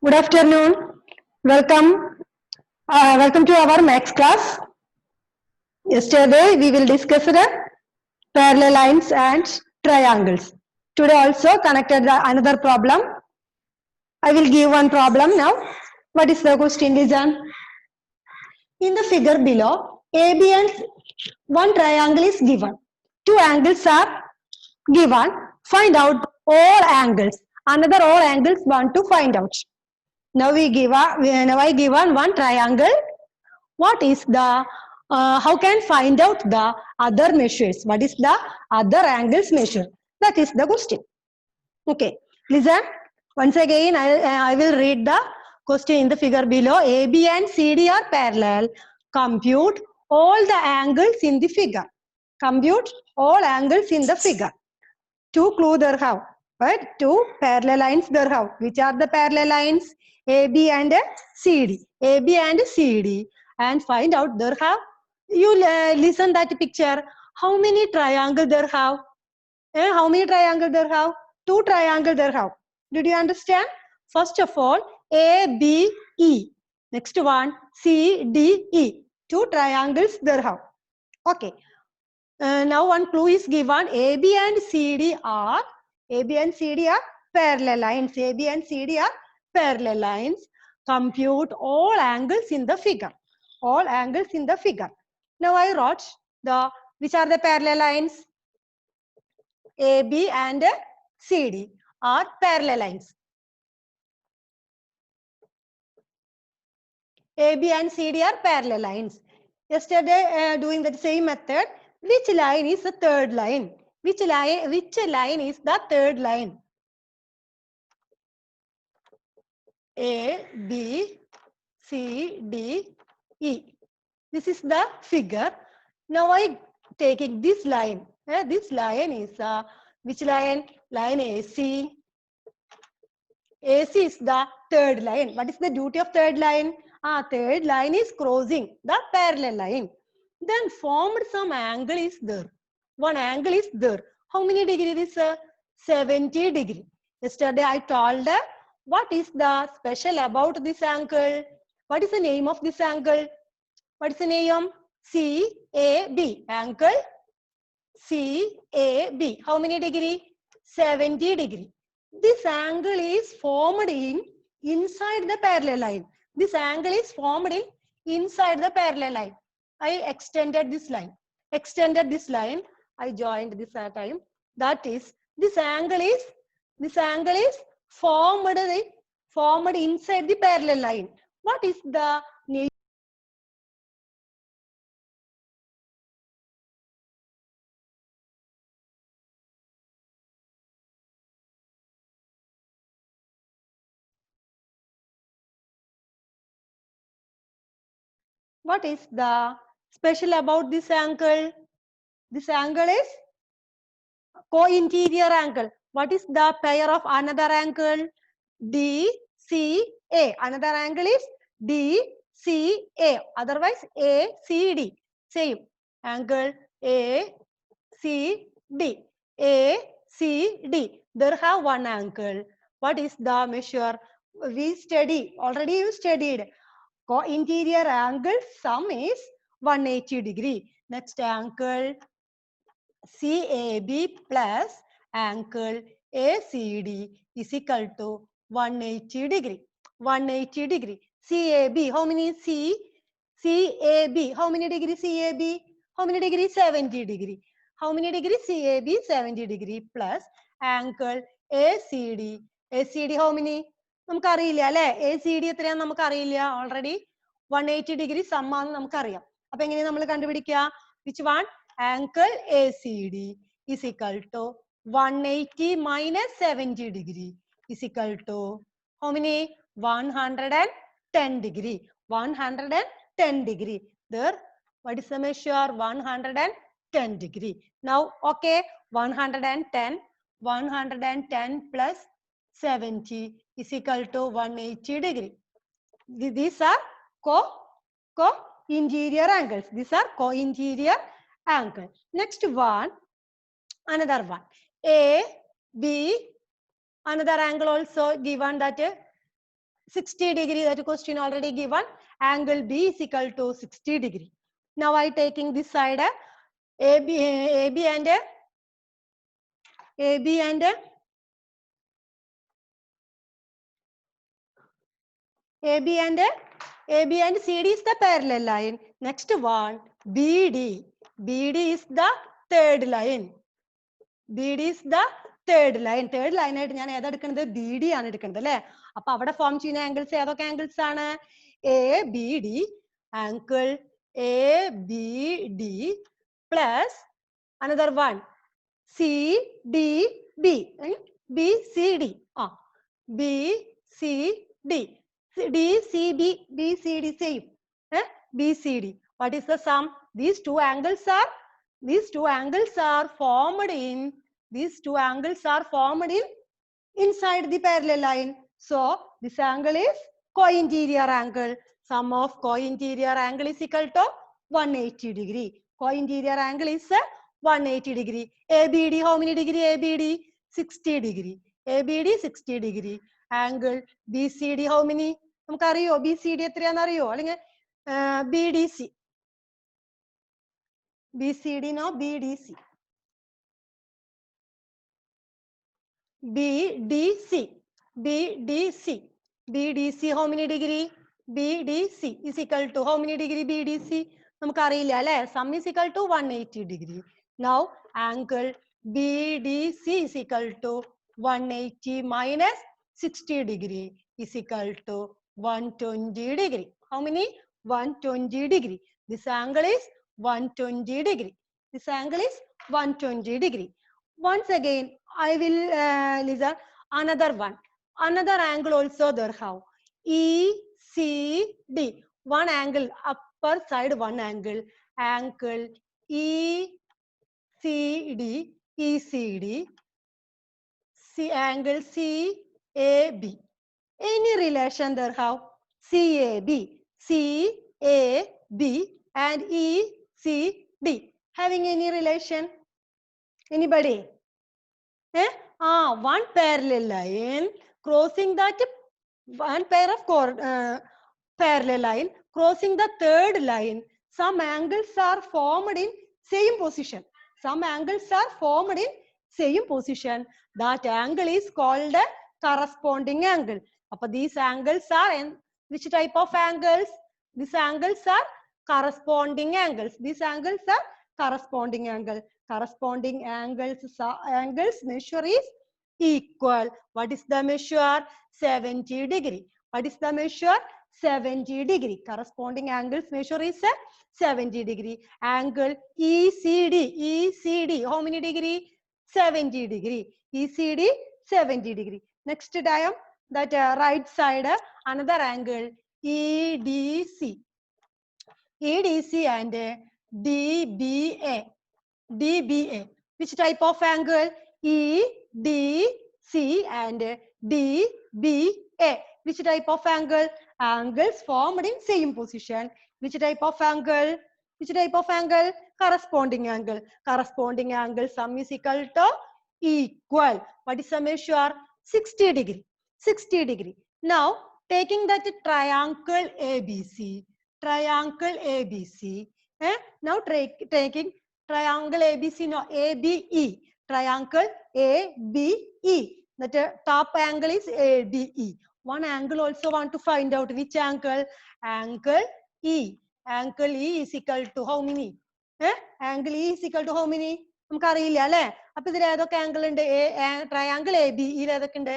Good afternoon. Welcome. Welcome to our maths class. Yesterday we will discuss the parallel lines and triangles. Today also connected another problem. I will give one problem now. What is the question, Lizan? In the figure below, AB and one triangle is given. Two angles are given. Find out all angles. Another all angles want to find out. Now I given one triangle. What is the how can find out the other measures? What is the other angles measure? That is the question. Okay, listen. Once again, I will read the question in the figure below. AB and CD are parallel. Compute all the angles in the figure. Compute all angles in the figure. Two clue there have, right? Two parallel lines there have. Which are the parallel lines? AB and CD. AB and CD. And find out there have. You listen that picture. How many triangle there have? How many triangle there have? Two triangle there have. Did you understand? First of all, A, B, E. Next one, C, D, E. Two triangles there have. Okay. Now one clue is given. AB and CD are parallel lines. AB and CD are parallel lines. Compute all angles in the figure. All angles in the figure. Now I wrote which are the parallel lines? AB and CD are parallel lines. AB and CD are parallel lines. Yesterday, doing the same method, which line is the third line? Which line is the third line? A, B, C, D, E. This is the figure. Now I taking this line. This line is which line? Line AC. AC is the third line. What is the duty of third line? Third line is crossing the parallel line. Then formed some angle is there. One angle is there. How many degree is 70 degree. Yesterday I told what is the special about this angle? What is the name of this angle? What is the name? CAB. Angle CAB. How many degree? 70 degree. This angle is formed inside the parallel line. This angle is formed inside the parallel line. I extended this line. I joined this time. That is, this angle is formed inside the parallel line. What is the name? What is the special about this angle? This angle is co-interior angle. What is the pair of another angle? DCA. Another angle is DCA. Otherwise ACD. Same. Angle ACD. ACD. There have one angle. What is the measure? We study. Already you studied. Co-interior angle sum is 180 degree. Next angle CAB plus angle ACD is equal to 180 degree. 180 degree. CAB, how many CAB, how many degree CAB? How many degree? 70 degree. How many degree? CAB 70 degree plus angle ACD. ACD how many? നമുക്ക് അറിയില്ല അല്ലേ ACD എത്രയാന്ന് നമുക്ക് അറിയില്ല already 180 degree some ആണെന്ന് നമുക്കറിയാം അപ്പൊ എങ്ങനെയാ നമ്മൾ കണ്ടുപിടിക്കുക which one angle ACD is equal to 180 minus 70 degree is equal to how many 110 degree 110 degree there what is the measure 110 degree now okay 110 plus 70 is equal to 180 degree. These are co-interior angles. These are co-interior angles. Next one, another one. A, B, another angle also given that 60 degree, that question already given. Angle B is equal to 60 degree. Now I taking this side, AB and CD is the parallel line. Next one, BD. BD is the third line. BD is the third line. Third line ആയിട്ട് ഞാൻ ഏതാ എടുക്കുന്നത്? BD ആണ് എടുക്കുന്നത് അല്ലേ? അപ്പൊ അവിടെ form ചെയ്യുന്ന ആംഗിൾസ് ഏതൊക്കെ ആംഗിൾസ് ആണ്? ABD, angle ABD plus another one CDB, BCD, BCD, DCB, BCD same, BCD. What is the sum? These two angles are formed in inside the parallel line. So this angle is co-interior angle. Sum of co-interior angle is equal to 180 degree. Co-interior angle is 180 degree. ABD, how many degree ABD? 60 degree. ABD 60 degree. Angle BCD, how many? നമുക്ക് അറിയോ BCD എത്രയാണെന്ന് അറിയോ? അല്ലെങ്കിൽ BDC. BCD no BDC. BDC. BDC. BDC how many degree? BDC is equal to how many degree BDC? നമുക്ക് അറിയില്ല അല്ലേ? Sum is equal to 180 degree. Now angle BDC is equal to 180 minus 60 degree is equal to 120 degree. How many? 120 degree. This angle is 120 degree. This angle is 120 degree. Once again, I will listen another one. Another angle also there have. ECD. One angle, upper side one angle. Angle ECD. ECD. Angle CAB. Any relation there have? CAB. CAB and ECD. Having any relation? Anybody? One parallel line crossing that one pair of parallel line crossing the third line. Some angles are formed in same position. Some angles are formed in same position. That angle is called a corresponding angle. Appo these angles are which type of angles? These angles are corresponding angles. These angles are corresponding angle. Corresponding angles measure is equal. What is the measure? 70 degree. What is the measure? 70 degree. Corresponding angles measure is 70 degree. Angle ECD. ECD. How many degree? 70 degree. ECD 70 degree. Next diagram, that right side another angle EDC. EDC and DBA. DBA. Which type of angle? EDC and DBA. Which type of angle? Angles formed in same position. Which type of angle? Which type of angle? Corresponding angle. Corresponding angle sum is equal to equal. What is the measure? 60 degree. 60 degree. Now taking that triangle ABC. Triangle ABC. Now taking triangle ABC, no, ABE. Triangle ABE. That top angle is ABE. One angle also want to find out. Which angle? Angle E. Angle E is equal to how many? Angle E is equal to how many? നമുക്ക് അറിയില്ല അല്ലേ? അപ്പൊ ഇതിൽ ഏതൊക്കെ angle ഉണ്ട്? Triangle A B യിൽ ഏതൊക്കെ ഉണ്ട്?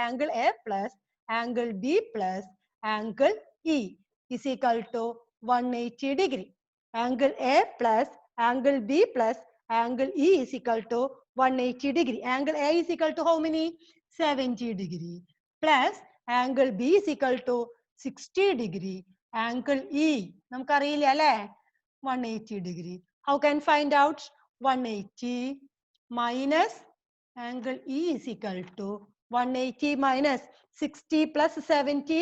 Angle A plus angle B plus angle E is equal to 180 degree. Angle A plus angle B plus angle E is equal to 180 degree. Angle A is equal to how many? 70 degree. Plus angle B is equal to 60 degree. Angle E നമുക്ക് അറിയില്ല അല്ലേ? 180 degree. How can find out? 180 minus angle E is equal to 180 minus 60 plus 70,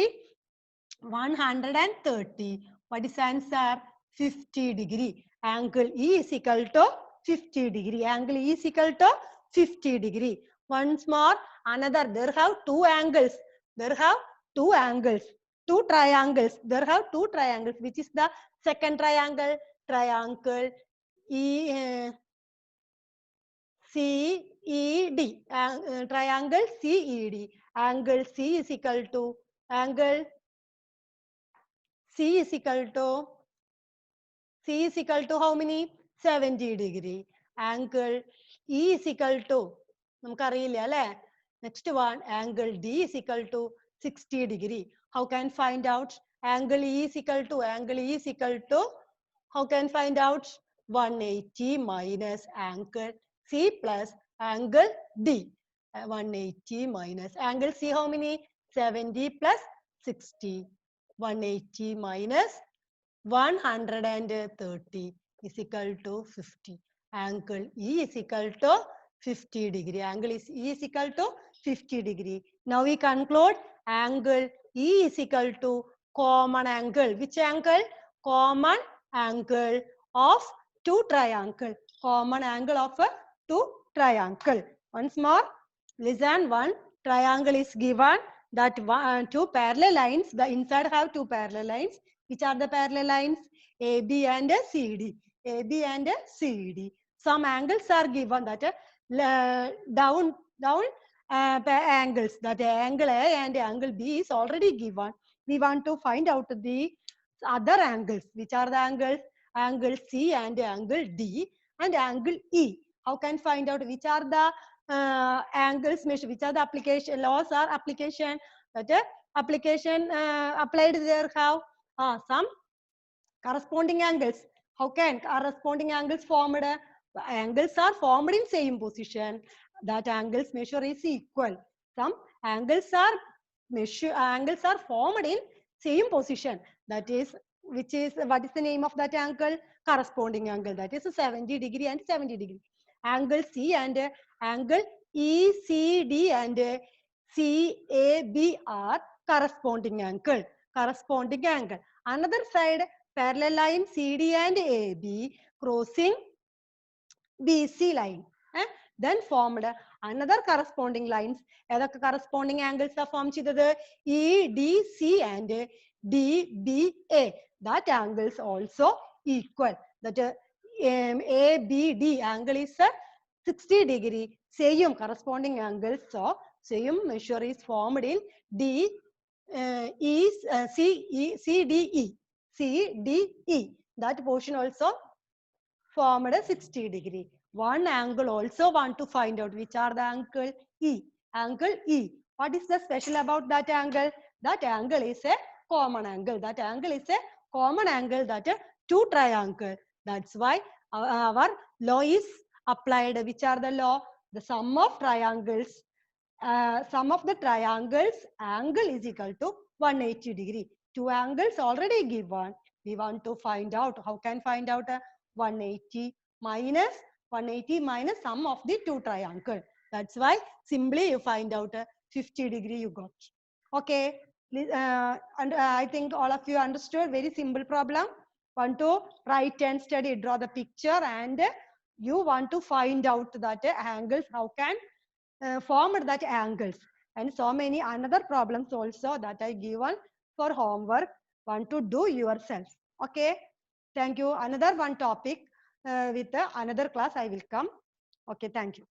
130. What is answer? 50 degree. Angle E is equal to 50 degree. Angle E is equal to 50 degree. Once more, another. There have two angles. There have two angles, two triangles. There have two triangles. Which is the second triangle? Triangle CED. Triangle CED. Angle C is equal to angle C is equal to how many? 70 degree. Angle E is equal to നമുക്കറിയില്ല അല്ലേ? Next one, angle D is equal to 60 degree. How can find out? Angle E is equal to how can find out? 180 minus angle C plus angle D. 180 minus angle C how many? 70 plus 60. 180 minus 130 is equal to 50. Angle E is equal to 50 degree. Angle E is equal to 50 degree. Now we conclude angle E is equal to common angle. Which angle? Common angle of two triangle. Common angle of a two triangle. Once more, listen. One triangle is given that two parallel lines. The inside have two parallel lines. Which are the parallel lines? AB and CD. AB and CD. Some angles are given that down angles. That angle A and angle B is already given. We want to find out the other angles. Which are the angles? Angle C and angle D and angle E. How can find out which are the angles measured? Which are the application laws or application? That application applied there have some corresponding angles. How can corresponding angles formed? Angles are formed in same position. That angles measure is equal. Some angles are formed in same position. That is, what is the name of that angle? Corresponding angle. That is 70 degree and 70 degree. Angle C and angle ECD and CAB are corresponding angle. Corresponding angle. Another side, parallel line CD and AB crossing BC line. Then formed another corresponding lines. Corresponding angles are formed EDC and DBA. That angles also equal. That ABD angle is 60 degree. Same corresponding angles. So same measure is formed in CDE. CDE. That portion also formed a 60 degree. One angle also want to find out. Which are the angle E? Angle E. What is the special about that angle? That angle is a common angle. That angle is a common angle. That two triangle. That's why our law is applied. Which are the law? The sum of triangles. Sum of the triangles angle is equal to 180 degree. Two angles already given. We want to find out. How can find out? 180 minus sum of the two triangle. That's why simply you find out 50 degree you got. Okay. And I think all of you understood. Very simple problem. Want to write and study, draw the picture, and you want to find out that angles. How can form that angles, and so many another problems also that I given for homework. Want to do yourself. Okay. Thank you. Another one topic with another class I will come. Okay, thank you.